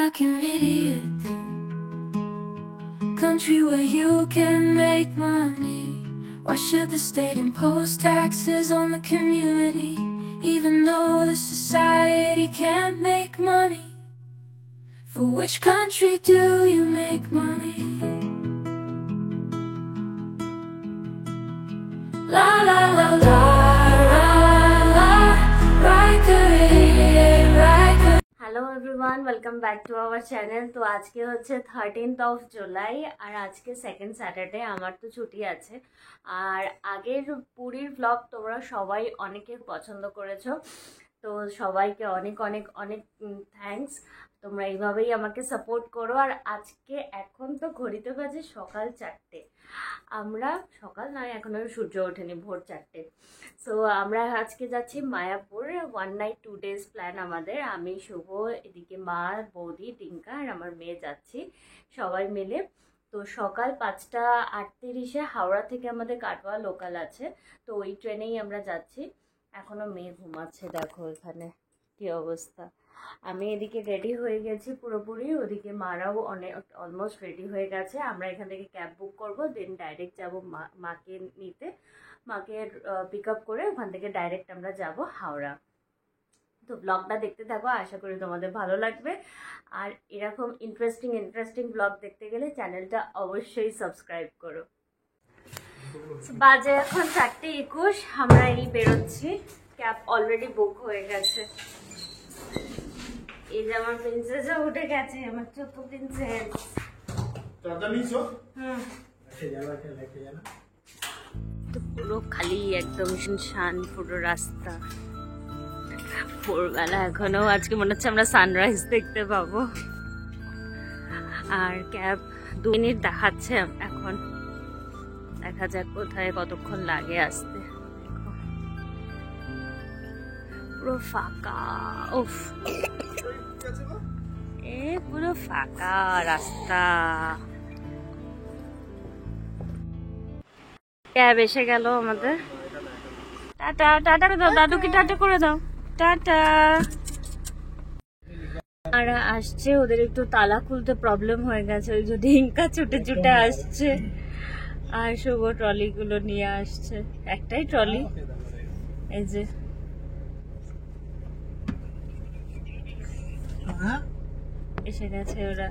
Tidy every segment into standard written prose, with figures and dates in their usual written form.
like an idiot. Country where you can make money. Why should the state impose taxes on the community, even though the society can't make money? For which country do you make money? La la la la la la, Riker, Riker. Hello everyone, welcome back to our channel. তো আজকে হচ্ছে 13th of July আর আজকে second Saturday. আমার তো ছুটি আছে। আর আগের পুরীর ব্লগ তোমরা সবাই অনেকে পছন্দ করেছো, তো সবাইকে অনেক অনেক অনেক থ্যাঙ্কস। তোমরা এইভাবেই আমাকে সাপোর্ট করো। আর আজকে এখন তো ঘড়িতে বাজে সকাল 4টে, আমরা সকাল নয়, এখনো সূর্য ওঠেনি, ভোর 4টে। সো আমরা আজকে যাচ্ছি মায়াপুর। 1 night 2 days প্ল্যান আমাদের। আমি, শুভ, এদিকে মা, বৌদি, টিঙ্কা আর আমার মেয়ে যাচ্ছি সবাই মিলে। তো সকাল 5:38 হাওড়া থেকে আমাদের কাটোয়া লোকাল আছে, তো ওই ট্রেনেই আমরা যাচ্ছি। এখনো মেয়ে ঘুমাচ্ছে, দেখো এখানে কি অবস্থা। আমি এদিকে রেডি হয়ে গেছি পুরোপুরি, ওদিকে মারাও অলমোস্ট রেডি হয়ে গেছে। আমরা এখান থেকে ক্যাব বুক করব, দেন ডাইরেক্ট যাব মাকে নিতে। মাকে পিক আপ করে ওখান থেকে ডাইরেক্ট আমরা যাব হাওড়া। তো ব্লগটা দেখতে থাকো, আশা করি তোমাদের ভালো লাগবে। আর এরকম ইন্টারেস্টিং ব্লগ দেখতে গেলে চ্যানেলটা অবশ্যই সাবস্ক্রাইব করো। বাজে এখন 4:21, আমরা এই বেরোচ্ছি। ক্যাব অলরেডি বুক হয়ে গেছে। এই যে আমার প্রিন্সেসও উঠে গেছে, আমার ছোট্ট প্রিন্সেস। তো পুরো খালি, একদম শুনশান পুরো রাস্তা। ভোরবেলা এখনো, আজকে মনে হচ্ছে আমরা সানরাইজ দেখতে পাবো। আর ক্যাব 2 মিনিট দেখাচ্ছে এখন, দেখা যাক কোথায় কতক্ষণ লাগে আসতে। পুরো ফাঁকা, উফ পুরো ফাঁকা রাস্তা। ক্যাব এসে গেল আমাদের। টাটা টাটা করে দাও, দাদুকে টাটা করে দাও, টাটা। আর আসছে, ওদের একটু তালা খুলতে প্রবলেম হয়ে গেছে, ওই যে ঢিঙ্কা ছুটে ছুটে আসছে। আর শুভ ট্রলি গুলো নিয়ে আসছে, একটাই ট্রলি। এই যে এসে গেছে ওরা।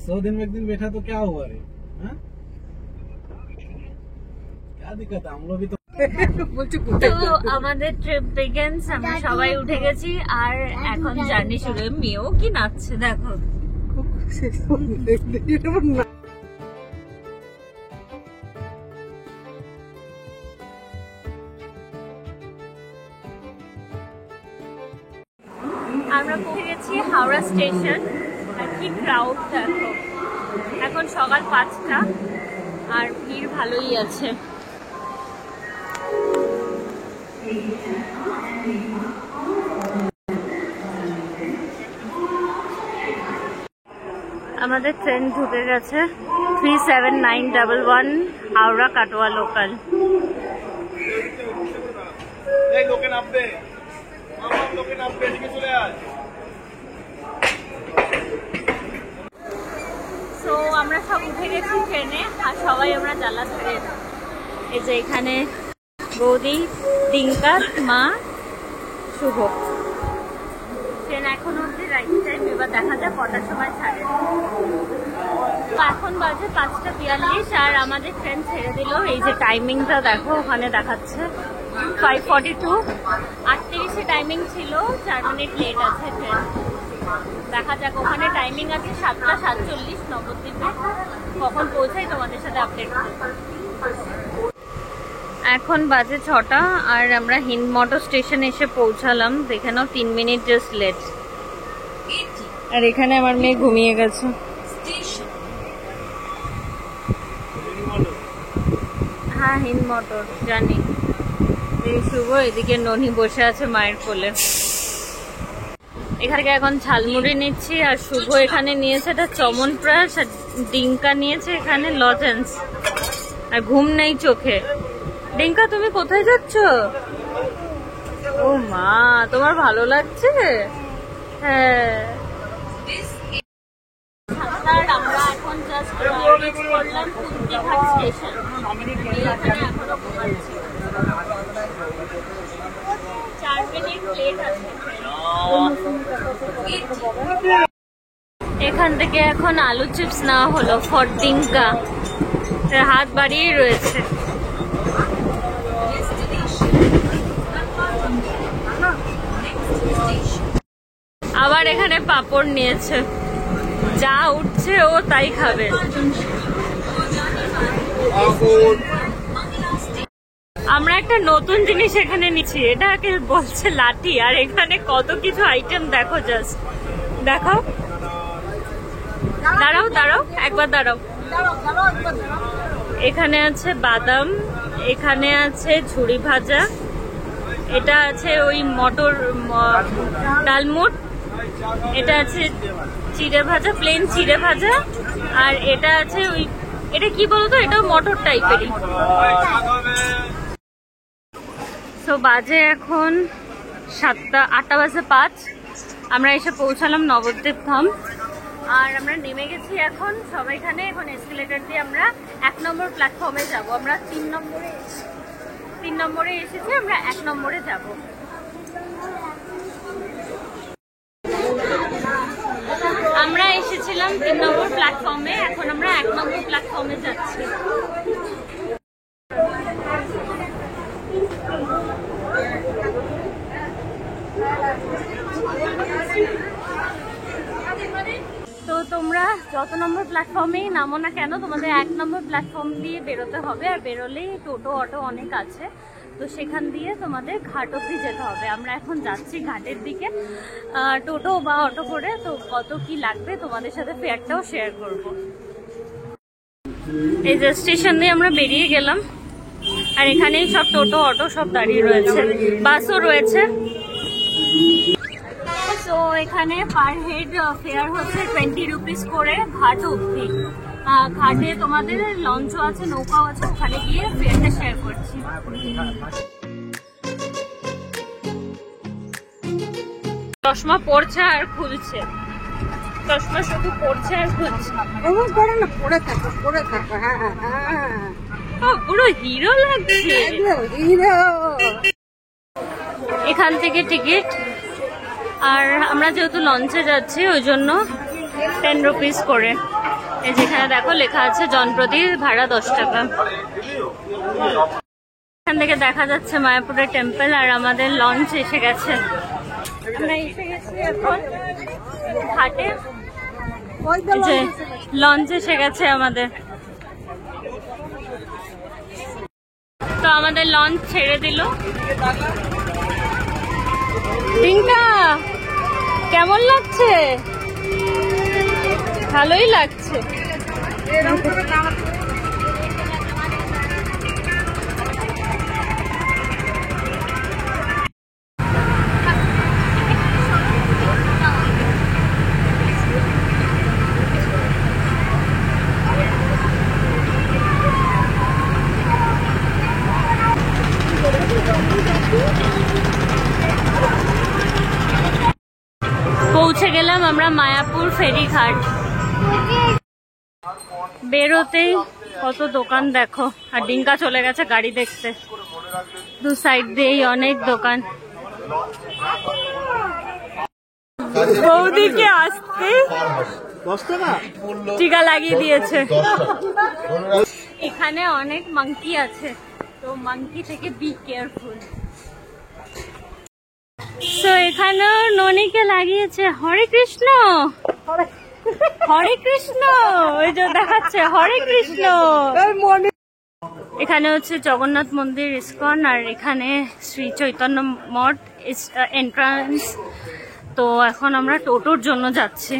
100 दिन में एक दिन बैठा तो क्या हुआ रे? हाँ? क्या दिक्कत है? हम लोग भी तो আমাদের ট্রিপ বিগিনস। আমরা সবাই উঠে গেছি আর এখন জার্নি শুরু। মেয়েও কি নাচছে দেখো। আমরা পৌঁছে গেছি হাওড়া স্টেশন। আর কি ক্রাউড দেখো, এখন সকাল 5টা আর ভিড় ভালোই আছে। আমাদের ট্রেন ঢুকে গেছে 37911 হাওড়া কাটোয়া লোকাল। সো আমরা সব উঠে গেছি ট্রেনে আর সবাই আমরা জ্বালা ধরে। এই যে এখানে বৌদি, টিঙ্কা, মা, শুভ। ট্রেন এখন অব্দি রাইট টাইম, এবার দেখা যায় কটার সময় ছাড়ে। তো এখন বাজে 5:42 আর আমাদের ট্রেন ছেড়ে দিল। এই যে টাইমিংটা দেখো, ওখানে দেখাচ্ছে 5:42। 38-এ টাইমিং ছিল, 4 মিনিট লেট আছে ট্রেন। দেখা যাক, ওখানে টাইমিং আছে 7:47 নবদ্বীপে। কখন পৌঁছাই তোমাদের সাথে আপডেট করব। এখন বাজে 6টা আর আমরা হিন্দমটো স্টেশনে এসে পৌঁছালাম। দেখে নাও 3 মিনিট জাস্ট লেট। আর এখানে আমার মেয়ে ঘুমিয়ে গেছে। হ্যাঁ, হিন্দমটো জানি। এই শুভ, এদিকে ননি বসে আছে মায়ের কোলে। এখানে এখন ঝালমুড়ি নিচ্ছি আর শুভ এখানে নিয়েছে এটা চমনপ্রাশ আর ডিঙ্কা নিয়েছে এখানে লজেন্স। আর ঘুম নেই চোখে। ডিঙ্কা, তুমি কোথায় যাচ্ছ? ও মা, তোমার ভালো লাগছে? হ্যাঁ, করলাম কুন্তিঘাট স্টেশন। এখানে এখনো ঘুমাচ্ছি। 4 মিনিট লেট আছে। এখান থেকে এখন আলু চিপস নেওয়া হলো ফর ডিঙ্কা। হাত বাড়িয়ে রয়েছে। আবার এখানে পাপড় নিয়েছে, যা উঠছে ও তাই খাবে। আমরা একটা নতুন জিনিস এখানে নিচ্ছি, এটাকে বলছে লাঠি। আর এখানে কত কিছু আইটেম দেখো, জাস্ট দেখো। দাঁড়াও দাঁড়াও, একবার দাঁড়াও। এখানে আছে বাদাম, এখানে আছে ঝুড়ি ভাজা, এটা আছে ওই মটর ডালমুট, এটা আছে চিড়ে ভাজা, প্লেন চিড়ে ভাজা, আর এটা আছে ওই, এটা কি বলতো, এটাও মটর টাইপেরই। তো বাজে এখন 8টা বাজে 5। আমরা এসে পৌঁছালাম নবদ্বীপ ধাম। আর আমরা নেমে গেছি এখন সবাইখানে। এখন এসকেলেটর দিয়ে আমরা 1 নম্বর প্ল্যাটফর্মে যাব। আমরা 3 নম্বরে এসেছি, আমরা 1 নম্বরে যাব। আমরা এসেছিলাম 3 নম্বর প্ল্যাটফর্মে, এখন আমরা 1 নম্বর প্ল্যাটফর্মে যাচ্ছি। তো তোমরা যত নম্বর প্ল্যাটফর্মেই নামো না কেন, তোমাদের 1 নম্বর প্ল্যাটফর্ম দিয়ে বেরোতে হবে। আর বেরোলেই টোটো অটো অনেক আছে, তো সেখান দিয়ে তোমাদের ঘাট অবধি যেতে হবে। আমরা এখন যাচ্ছি ঘাটের দিকে টোটো বা অটো করে। তো কত কি লাগবে তোমাদের সাথে ফেয়ারটাও শেয়ার করব। এই যে স্টেশন দিয়ে আমরা বেরিয়ে গেলাম, আর এখানেই সব টোটো অটো সব দাঁড়িয়ে রয়েছে, বাসও রয়েছে। তো এখানে পার হেড ফেয়ার হচ্ছে 20 রুপিস করে ঘাট অবধি। ঘাটে তোমাদের লঞ্চও আছে, নৌকাও আছে, ওখানে গিয়ে ফেয়ারটা শেয়ার করছি। চশমা পড়ছে আর খুলছে, চশমা শুধু পড়ছে আর খুলছে। পুরো হিরো লাগছে। এখান থেকে টিকিট, আর আমরা যেহেতু লঞ্চে যাচ্ছি ওই জন্য 10 রুপিস করে। এই যেখানে দেখো লেখা আছে জনপ্রতি ভাড়া 10 টাকা। এখান থেকে দেখা যাচ্ছে মায়াপুরের টেম্পল, আর আমাদের লঞ্চ এসে গেছে। আমরা এসে গেছি এখন ঘাটে, যে লঞ্চ এসে গেছে আমাদের। তো আমাদের লঞ্চ ছেড়ে দিল। ডিঙ্কা কেমন লাগছে? ভালোই লাগছে। পৌঁছে গেলাম আমরা মায়াপুর ফেরিঘাট। বেরোতেই কত দোকান দেখো, আর ডিঙ্কা চলে গেছে গাড়ি দেখতে। দু সাইড দিয়েই অনেক দোকান। বৌদিকে আসতে টিকা লাগিয়ে দিয়েছে। এখানে অনেক মাংকি আছে, তো মাংকি থেকে বি কেয়ারফুল। তো এখানেও ননিকে লাগিয়েছে হরে কৃষ্ণ, হরে কৃষ্ণ, ওই যে দেখাচ্ছে হরে কৃষ্ণ। এখানে হচ্ছে জগন্নাথ মন্দির ইস্কন, আর এখানে শ্রী চৈতন্য মঠ এন্ট্রান্স। তো এখন আমরা টোটোর জন্য যাচ্ছি।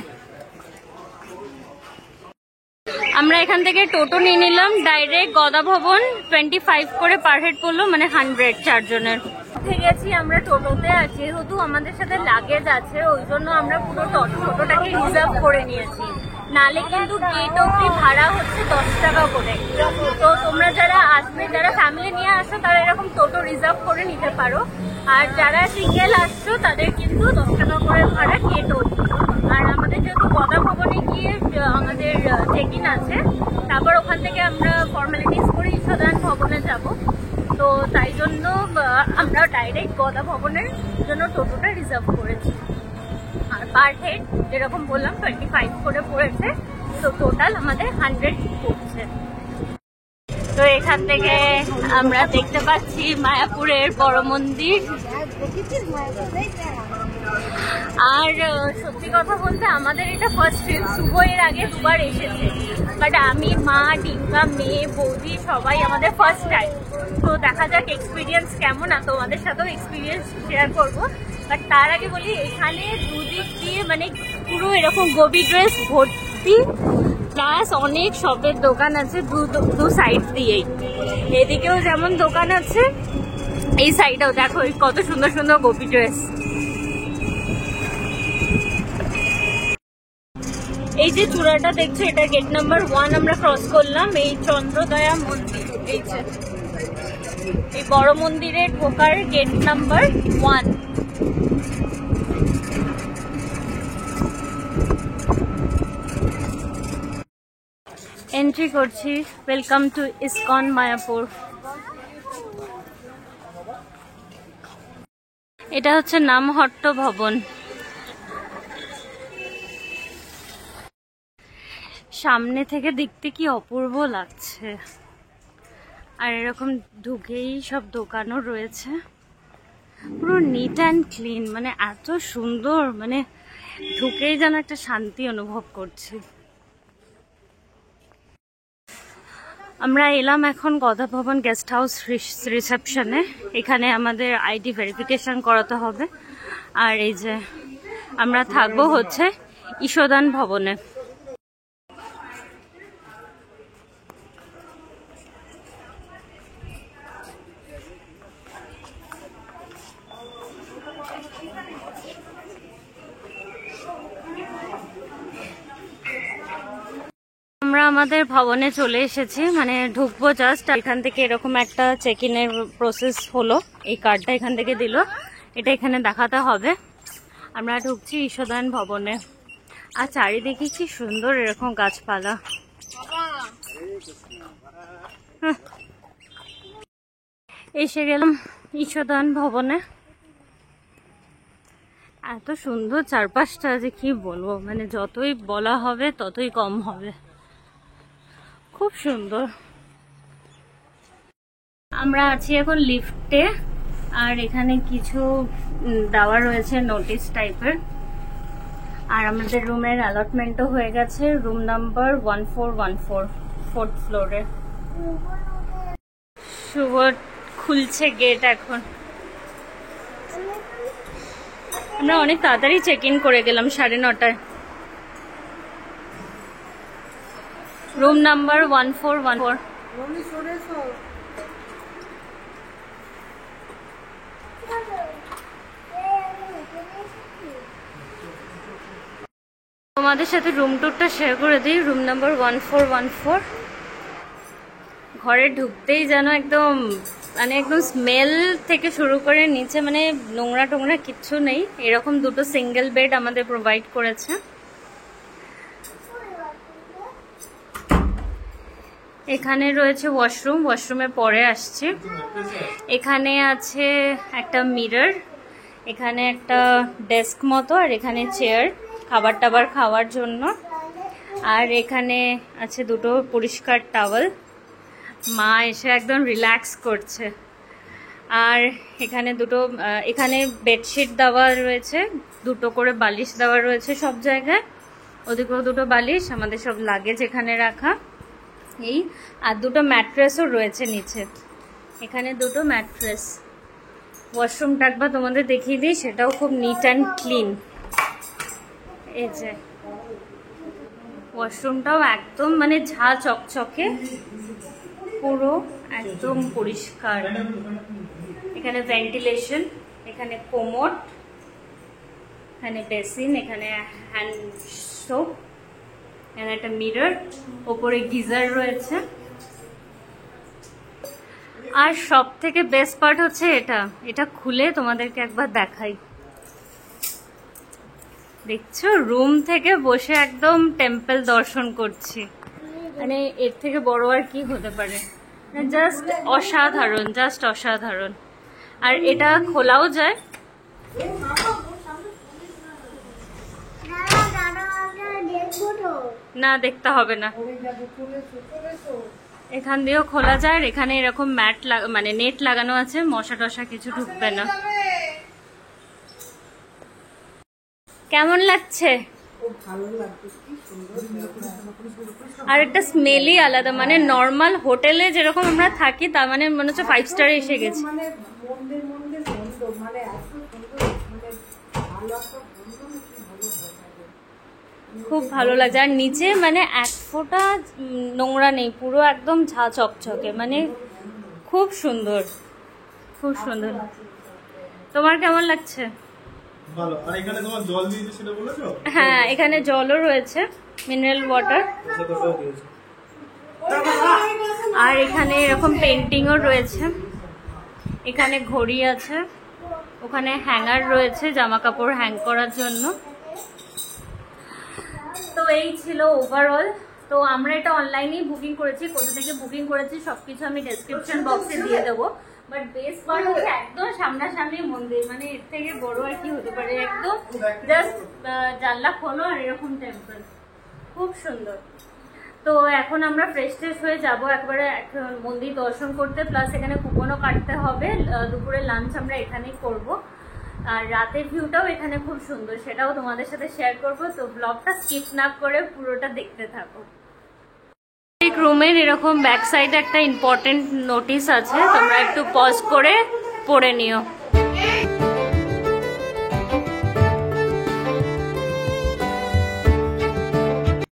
আমরা এখান থেকে টোটো নিয়ে নিলাম ডাইরেক্ট গদা ভবন। 25 করে পার হেড পড়লো, মানে 100 চারজনের। উঠে গেছি আমরা টোটোতে, আর যেহেতু আমাদের সাথে লাগেজ আছে ওই জন্য আমরা পুরো টোটোটাকে রিজার্ভ করে নিয়েছি। নালে কিন্তু গেট অব্দি ভাড়া হচ্ছে 10 টাকা করে। তো তোমরা যারা আসবে, যারা ফ্যামিলি নিয়ে আসো, তারা এরকম টোটো রিজার্ভ করে নিতে পারো। আর যারা সিঙ্গেল আসছো তাদের কিন্তু 10 টাকা করে ভাড়া গেট অব্দি। আর আমাদের যেহেতু গদা ভবনে গিয়ে আমাদের চেক ইন আছে, তারপর ওখান আমরা ডাইরেক্ট গদা ভবনের জন্য টোটোটা রিজার্ভ করেছি। আর পার হেড যেরকম বললাম 25 করে পড়েছে, তো টোটাল আমাদের 100 পড়ছে। তো এখান থেকে আমরা দেখতে পাচ্ছি মায়াপুরের বড় মন্দির। আর সত্যি কথা বলতে আমাদের এটা ফার্স্ট ট্রিপ। শুভ এর আগে দুবার এসেছে, বাট আমি, মা, ডিঙ্কা, মেয়ে, বৌদি সবাই আমাদের ফার্স্ট টাইম। তো দেখা যাক এক্সপিরিয়েন্স কেমন, আর তোমাদের সাথেও এক্সপিরিয়েন্স শেয়ার করবো। বাট তার আগে বলি, এখানে দুদিক দিয়ে মানে পুরো এরকম গোবি ড্রেস ভর্তি, প্লাস অনেক শপের দোকান আছে দু সাইড দিয়েই। এদিকেও যেমন দোকান আছে, এই সাইডেও দেখো কত সুন্দর সুন্দর গোপী ড্রেস। এই যে চূড়াটা দেখছো, এটা গেট নাম্বার 1 আমরা ক্রস করলাম। এই চন্দ্রদয়া মন্দির, এই বড় মন্দিরে ঢোকার গেট নাম্বার 1। এন্ট্রি করছি। Welcome to ISKCON Mayapur. এটা হচ্ছে নামহট্ট ভবন। সামনে থেকে দেখতে কি অপূর্ব লাগছে। আর এরকম ঢুকেই সব দোকানও রয়েছে, পুরো নিট অ্যান্ড ক্লিন, মানে এত সুন্দর, মানে ঢুকেই যেন একটা শান্তি অনুভব করছি। আমরা এলাম এখন গদা ভবন গেস্ট হাউস রিসেপশনে। এখানে আমাদের আইডি ভেরিফিকেশন করাতে হবে। আর এই যে আমরা থাকবো হচ্ছে ঈশদান ভবনে। আমরা আমাদের ভবনে চলে এসেছি, মানে ঢুকবো জাস্ট। এখান থেকে এরকম একটা চেক ইনের প্রসেস হলো, এই কার্ডটা এখান থেকে দিল, এটা এখানে দেখাতে হবে। আমরা ঢুকছি ঈশদান ভবনে। আর চারিদিকে কি সুন্দর এরকম গাছপালা। এসে গেলাম ঈশদান ভবনে। এত সুন্দর চারপাশটা যে কি বলবো, মানে যতই বলা হবে ততই কম হবে, খুব সুন্দর। আমরা আছি এখন লিফটে, আর এখানে কিছু দেওয়া রয়েছে নোটিশ টাইপের। আর আমাদের রুমের অ্যালটমেন্টও হয়ে গেছে, রুম নাম্বার 1414, 4th ফ্লোরে। শুভ খুলছে গেট এখন। আমরা অনেক তাড়াতাড়ি চেক ইন করে গেলাম, 9:30টায়। Room number 1414। তোমাদের সাথে রুম টুরটা শেয়ার করে দিই। Room number 1414। ঘরে ঢুকতেই যেন একদম মানে একদম স্মেল থেকে শুরু করে নিচে মানে নোংরা টোংরা কিচ্ছু নেই। এরকম দুটো সিঙ্গেল বেড আমাদের প্রোভাইড করেছে। এখানে রয়েছে ওয়াশরুম, ওয়াশরুমে পরে আসছে। এখানে আছে একটা মিরর, এখানে একটা ডেস্ক মতো, আর এখানে চেয়ার খাবার টাবার খাওয়ার জন্য। আর এখানে আছে দুটো পরিষ্কার টাওয়েল, মা এসে একদম রিল্যাক্স করছে। আর এখানে এখানে বেডশিট দেওয়া রয়েছে, দুটো করে বালিশ দেওয়া রয়েছে সব জায়গায়। ওদিকেও দুটো বালিশ, আমাদের সব লাগেজ এখানে রাখা। এই আর দুটো ম্যাট্রেসও রয়েছে নিচে, এখানে দুটো ম্যাট্রেস। ওয়াশরুমটা একবার তোমাদের দেখিয়ে দিই, সেটাও খুব নিট অ্যান্ড ক্লিন। এই যে ওয়াশরুমটাও একদম মানে ঝা চকচকে, পুরো একদম পরিষ্কার। এখানে ভেন্টিলেশন, এখানে কোমোড, এখানে বেসিন, এখানে হ্যান্ড সোপ, এখানে একটা মিরর, ওপরে গিজার রয়েছে। আর সব থেকে বেস্ট পার্ট হচ্ছে এটা খুলে তোমাদেরকে একবার দেখাই। দেখছো, রুম থেকে বসে একদম টেম্পল দর্শন করছি, মানে এর থেকে বড় আর কি হতে পারে। জাস্ট অসাধারণ, জাস্ট অসাধারণ। আর এটা খোলাও যায়। না দেখতে হবে না, এখান দিয়েও খোলা যায়। আর এখানে এরকম ম্যাট মানে নেট লাগানো আছে, মশা টশা কিছু ঢুকবে না। কেমন লাগছে? আর একটা স্মেলই আলাদা, মানে নর্মাল হোটেলে যেরকম আমরা থাকি তার মানে মনে হচ্ছে 5 স্টারে এসে গেছি। খুব ভালো লাগছে। আর নিচে মানে এক ফোঁটা নোংরা নেই, পুরো একদম ঝা চকচকে, মানে খুব সুন্দর, খুব সুন্দর। তোমার কেমন লাগছে? ভালো। আর এখানে তোমার জল দিয়েছে সেটা বলেছো? হ্যাঁ, এখানে জলও রয়েছে, মিনারেল ওয়াটার। আর এখানে এরকম পেন্টিংও রয়েছে, এখানে ঘড়ি আছে, ওখানে হ্যাঙ্গার রয়েছে জামা কাপড় হ্যাং করার জন্য। তো এই ছিল ওভারঅল। তো আমরা এটা অনলাইনেই বুকিং করেছি, কোথা থেকে বুকিং করেছি সবকিছু আমি ডেসক্রিপশন বক্সে দিয়ে দেবো। বাট বেস্ট পার্ট হচ্ছে একদম সামনাসামনি মন্দির, মানে এর থেকে বড় আর কি হতে পারে। একদম জাস্ট জানলা খোলো আর এরকম টেম্পল, খুব সুন্দর। তো এখন আমরা ফ্রেশ ট্রেশ হয়ে যাবো একবারে মন্দির দর্শন করতে, প্লাস এখানে কুপনও কাটতে হবে। দুপুরের লাঞ্চ আমরা এখানেই করব। আর রাতের ভিউটাও এখানে খুব সুন্দর, সেটাও তোমাদের সাথে শেয়ার করব। তো ব্লগটা স্কিপ না করে পুরোটা দেখতে থাকো। রুমের এরকম ব্যাক সাইডে একটা ইম্পর্টেন্ট নোটিশ আছে, তোমরা একটু পজ করে পড়ে নিও।